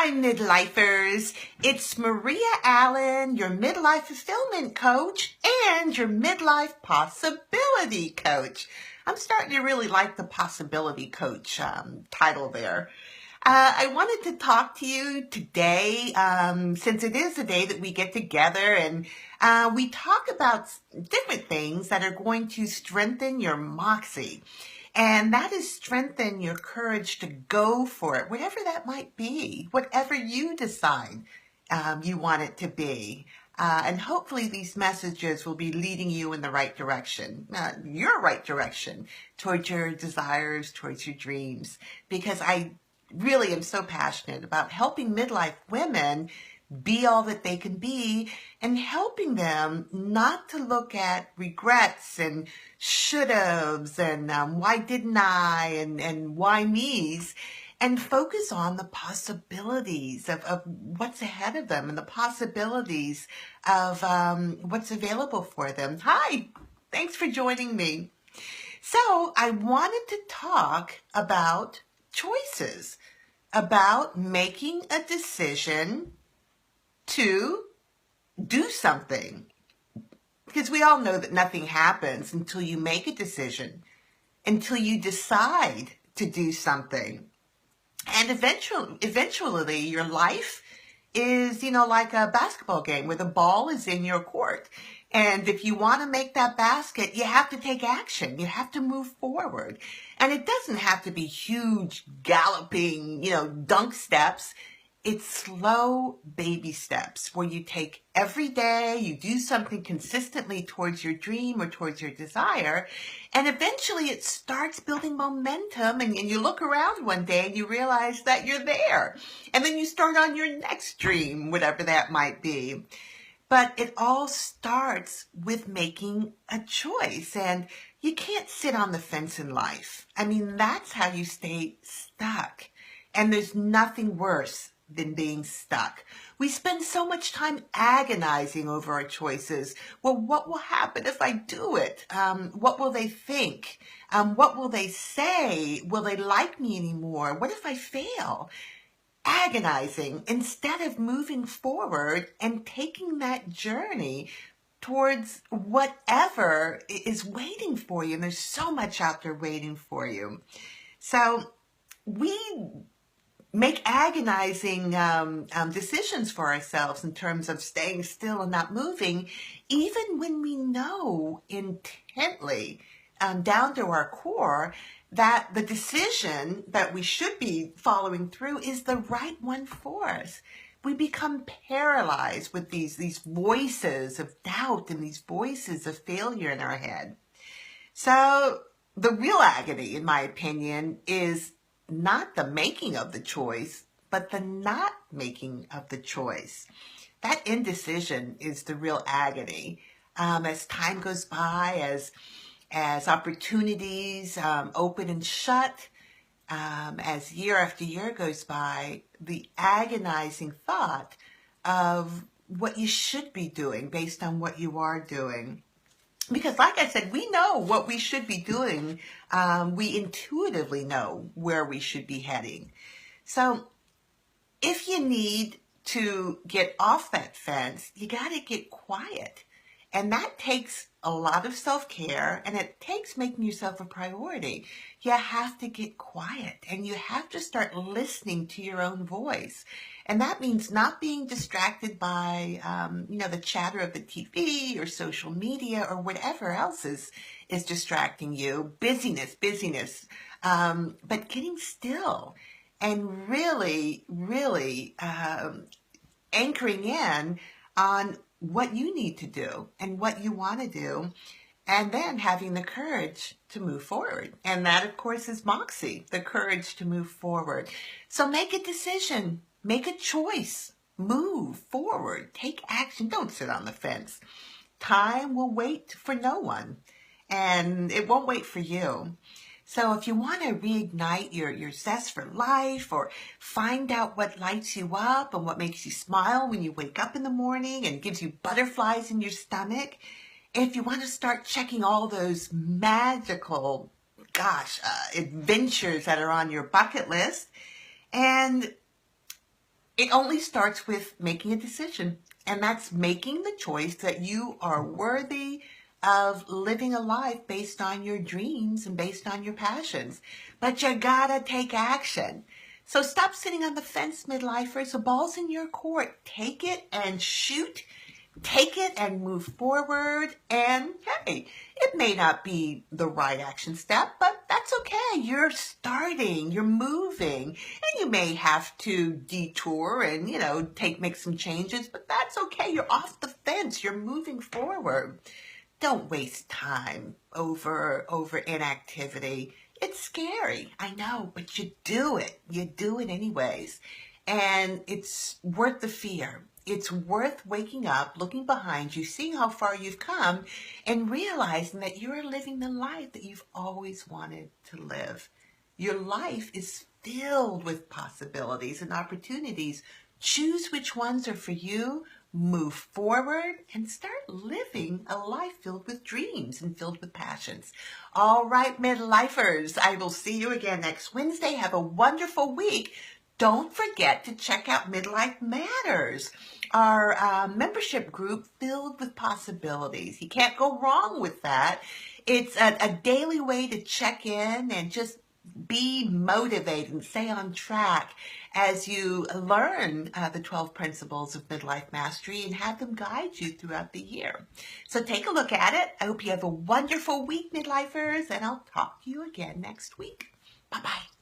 Hi, midlifers. It's Maria Allen, your midlife fulfillment coach and your midlife possibility coach. I'm starting to really like the possibility coach title there. I wanted to talk to you today, since it is the day that we get together and we talk about different things that are going to strengthen your moxie. And that is strengthen your courage to go for it, whatever that might be, whatever you decide you want it to be. And hopefully these messages will be leading you in the right direction, your right direction, towards your desires, towards your dreams. Because I really am so passionate about helping midlife women be all that they can be and helping them not to look at regrets and should-haves and why didn't I and why me's, and focus on the possibilities of what's ahead of them and the possibilities of what's available for them. Hi, thanks for joining me. So I wanted to talk about choices, about making a decision to do something. Because we all know that nothing happens until you make a decision, until you decide to do something. And eventually your life is, like a basketball game where the ball is in your court. And if you want to make that basket, you have to take action. You have to move forward. And it doesn't have to be huge, galloping, dunk steps. It's slow baby steps where you take every day, you do something consistently towards your dream or towards your desire, and eventually it starts building momentum, and you look around one day and you realize that you're there. And then you start on your next dream, whatever that might be. But it all starts with making a choice, and you can't sit on the fence in life. I mean, that's how you stay stuck. And there's nothing worse than being stuck. We spend so much time agonizing over our choices. Well, what will happen if I do it? What will they think? What will they say? Will they like me anymore? What if I fail? Agonizing instead of moving forward and taking that journey towards whatever is waiting for you. And there's so much out there waiting for you. So we make agonizing decisions for ourselves in terms of staying still and not moving, even when we know intently down to our core that the decision that we should be following through is the right one for us. We become paralyzed with these voices of doubt and these voices of failure in our head. So the real agony, in my opinion, is not the making of the choice, but the not making of the choice. That indecision is the real agony. As time goes by, as opportunities open and shut, as year after year goes by, the agonizing thought of what you should be doing based on what you are doing. Because like I said, we know what we should be doing. We intuitively know where we should be heading. So if you need to get off that fence, you got to get quiet. And that takes a lot of self-care, and it takes making yourself a priority. You have to get quiet, and you have to start listening to your own voice. And that means not being distracted by, the chatter of the TV or social media or whatever else is distracting you. Busyness. But getting still and really, anchoring in on what you need to do and what you want to do, and then having the courage to move forward. And that, of course, is moxie, the courage to move forward. So make a decision, make a choice, move forward, take action. Don't sit on the fence. Time will wait for no one, and it won't wait for you. So if you want to reignite your zest for life, or find out what lights you up and what makes you smile when you wake up in the morning and gives you butterflies in your stomach, if you want to start checking all those magical, adventures that are on your bucket list, and It only starts with making a decision, and that's making the choice that you are worthy of living a life based on your dreams and based on your passions. But you gotta take action. So stop sitting on the fence, midlifers. The ball's in your court. Take it and shoot. Take it and move forward. And hey, it may not be the right action step, but that's okay. You're starting, you're moving, and you may have to detour and, make some changes, but that's okay. You're off the fence. You're moving forward. Don't waste time over inactivity. It's scary, I know, but you do it. You do it anyways. And it's worth the fear. It's worth waking up, looking behind you, seeing how far you've come, and realizing that you're living the life that you've always wanted to live. Your life is filled with possibilities and opportunities. Choose which ones are for you, move forward, and start living a life filled with dreams and filled with passions. All right, midlifers, I will see you again next Wednesday. Have a wonderful week. Don't forget to check out Midlife Matters, our membership group filled with possibilities. You can't go wrong with that. It's a daily way to check in and just be motivated and stay on track as you learn the 12 principles of midlife mastery and have them guide you throughout the year. So take a look at it. I hope you have a wonderful week, midlifers, and I'll talk to you again next week. Bye-bye.